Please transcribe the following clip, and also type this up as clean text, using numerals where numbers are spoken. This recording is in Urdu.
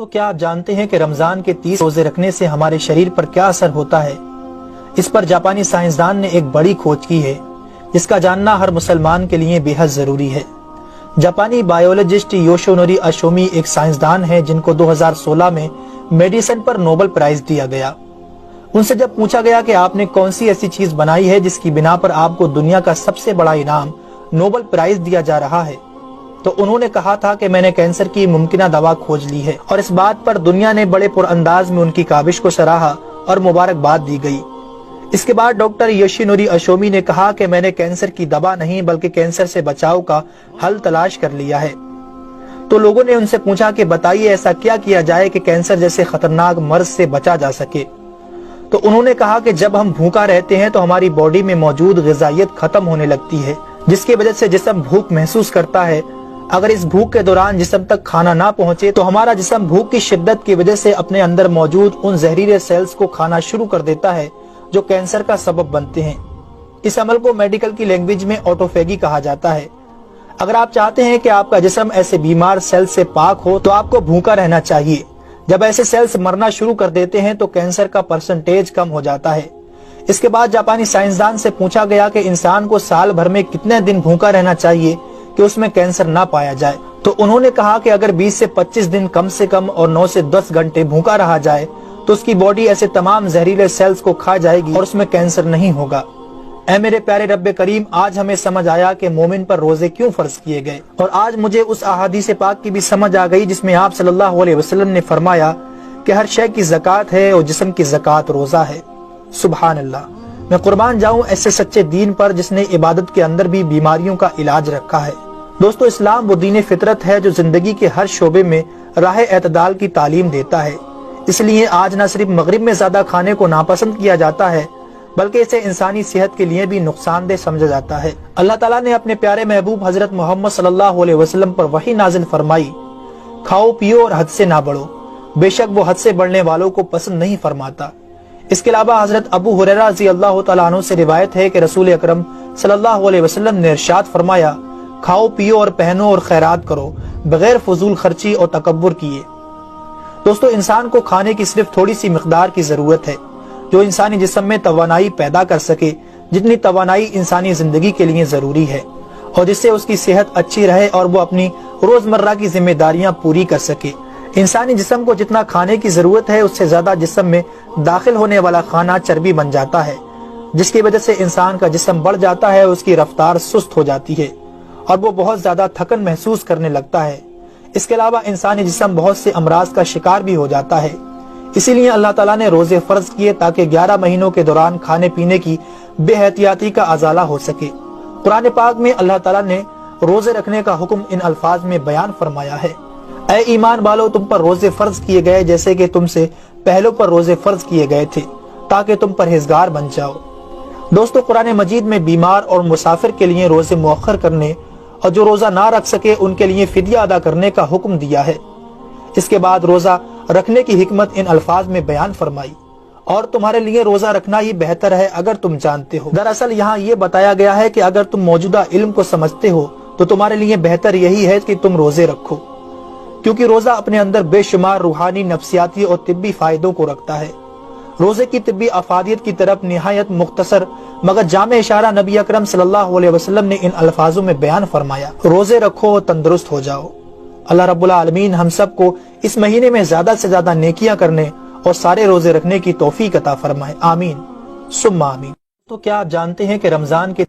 تو کیا آپ جانتے ہیں کہ رمضان کے 30 روزے رکھنے سے ہمارے شریر پر کیا اثر ہوتا ہے؟ اس پر جاپانی سائنسدان نے ایک بڑی کھوج کی ہے جس کا جاننا ہر مسلمان کے لیے بے حد ضروری ہے۔ جاپانی بایولوجسٹ یوشونوری اشومی ایک سائنسدان ہیں جن کو 2016 میں میڈیسن پر نوبل پرائز دیا گیا۔ ان سے جب پوچھا گیا کہ آپ نے کون سی ایسی چیز بنائی ہے جس کی بنا پر آپ کو دنیا کا سب سے بڑا انعام نوبل پرائز دیا جا رہا ہے، تو انہوں نے کہا تھا کہ میں نے کینسر کی ممکنہ دوا کھوج لی ہے، اور اس بات پر دنیا نے بڑے پر انداز میں ان کی کاوش کو سراہا اور مبارکباد دی گئی۔ اس کے بعد ڈاکٹر یوشینوری اشومی نے کہا کہ میں نے کینسر کی دوا نہیں بلکہ کینسر سے بچاؤ کا حل تلاش کر لیا ہے۔ تو لوگوں نے ان سے پوچھا کہ بتائیے ایسا کیا جائے کہ کینسر جیسے خطرناک مرض سے بچا جا سکے؟ تو انہوں نے کہا کہ جب ہم بھوکا رہتے ہیں تو ہماری باڈی میں موجود غذائیت ختم ہونے لگتی ہے، جس کی وجہ سے جسم بھوک محسوس کرتا ہے۔ اگر اس بھوک کے دوران جسم تک کھانا نہ پہنچے تو ہمارا جسم بھوک کی شدت کی وجہ سے اپنے اندر موجود ان زہریلے سیلز کو کھانا شروع کر دیتا ہے جو کینسر کا سبب بنتے ہیں۔ اس عمل کو میڈیکل کی لینگویج میں آٹوفیگی کہا جاتا ہے۔ اگر آپ چاہتے ہیں کہ آپ کا جسم ایسے بیمار سیلز سے پاک ہو تو آپ کو بھوکا رہنا چاہیے۔ جب ایسے سیلز مرنا شروع کر دیتے ہیں تو کینسر کا پرسنٹیج کم ہو جاتا ہے۔ اس کے بعد جاپانی سائنسدان سے پوچھا گیا کہ انسان کو سال بھر میں کتنے دن بھوکا رہنا چاہیے کہ اس میں کینسر نہ پایا جائے؟ تو انہوں نے کہا کہ اگر 20 سے 25 دن کم سے کم اور 9 سے 10 گھنٹے بھوکا رہا جائے تو اس کی باڈی ایسے تمام زہریلے سیلز کو کھا جائے گی اور اس میں کینسر نہیں ہوگا۔ اے میرے پیارے رب کریم، آج ہمیں سمجھ آیا کہ مومن پر روزے کیوں فرض کیے گئے، اور آج مجھے اس احادیث پاک کی بھی سمجھ آ گئی جس میں آپ صلی اللہ علیہ وسلم نے فرمایا کہ ہر شے کی زکوٰۃ ہے اور جسم کی زکوٰۃ روزہ ہے۔ سبحان اللہ! میں قربان جاؤں ایسے سچے دین پر جس نے عبادت کے اندر بھی بیماریوں کا علاج رکھا ہے۔ دوستو، اسلام وہ دین فطرت ہے جو زندگی کے ہر شعبے میں راہ اعتدال کی تعلیم دیتا ہے۔ اس لیے آج نہ صرف مغرب میں زیادہ کھانے کو ناپسند کیا جاتا ہے بلکہ اسے انسانی صحت کے لیے بھی نقصان دہ سمجھا جاتا ہے۔ اللہ تعالیٰ نے اپنے پیارے محبوب حضرت محمد صلی اللہ علیہ وسلم پر وحی نازل فرمائی، کھاؤ پیو اور حد سے نہ بڑھو، بے شک وہ حد سے بڑھنے والوں کو پسند نہیں فرماتا۔ اس کے علاوہ حضرت ابو ہریرہ رضی اللہ تعالیٰ عنہ سے روایت ہے کہ رسول اکرم صلی اللہ علیہ وسلم نے ارشاد فرمایا، کھاؤ پیو اور پہنو اور خیرات کرو بغیر فضول خرچی اور تکبر کیے۔ دوستو، انسان کو کھانے کی صرف تھوڑی سی مقدار کی ضرورت ہے جو انسانی جسم میں توانائی پیدا کر سکے، جتنی توانائی انسانی زندگی کے لیے ضروری ہے، اور جس سے اس کی صحت اچھی رہے اور وہ اپنی روزمرہ کی ذمہ داریاں پوری کر سکے۔ انسانی جسم کو جتنا کھانے کی ضرورت ہے اس سے زیادہ جسم میں داخل ہونے والا کھانا چربی بن جاتا ہے، جس کی وجہ سے انسان کا جسم بڑھ جاتا ہے، اس کی رفتار سست ہو جاتی ہے اور وہ بہت زیادہ تھکن محسوس کرنے لگتا ہے۔ اس کے علاوہ انسانی جسم بہت سے امراض کا شکار بھی ہو جاتا ہے۔ اسی لیے اللہ تعالیٰ نے روزے فرض کیے تاکہ 11 مہینوں کے دوران کھانے پینے کی بے احتیاطی کا ازالہ ہو سکے۔ قرآن پاک میں اللہ تعالیٰ نے روزے رکھنے کا حکم ان الفاظ میں بیان فرمایا ہے، اے ایمان والو، تم پر روزے فرض کیے گئے جیسے کہ تم سے پہلوں پر روزے فرض کیے گئے تھے تاکہ تم پرہیزگار بن جاؤ۔ دوستو، قرآن مجید میں بیمار اور مسافر کے لیے روزے مؤخر کرنے اور جو روزہ نہ رکھ سکے ان کے لیے فدیہ ادا کرنے کا حکم دیا ہے۔ اس کے بعد روزہ رکھنے کی حکمت ان الفاظ میں بیان فرمائی، اور تمہارے لیے روزہ رکھنا ہی بہتر ہے اگر تم جانتے ہو۔ دراصل یہاں یہ بتایا گیا ہے کہ اگر تم موجودہ علم کو سمجھتے ہو تو تمہارے لیے بہتر یہی ہے کہ تم روزے رکھو، کیونکہ روزہ اپنے اندر بے شمار روحانی، نفسیاتی اور طبی فائدوں کو رکھتا ہے۔ روزے کی طبی افادیت کی طرف نہایت مختصر مگر جامع اشارہ نبی اکرم صلی اللہ علیہ وسلم نے ان الفاظوں میں بیان فرمایا، روزے رکھو اور تندرست ہو جاؤ۔ اللہ رب العالمین ہم سب کو اس مہینے میں زیادہ سے زیادہ نیکیاں کرنے اور سارے روزے رکھنے کی توفیق عطا فرمائے، آمین ثم آمین۔ تو کیا آپ جانتے ہیں کہ رمضان کے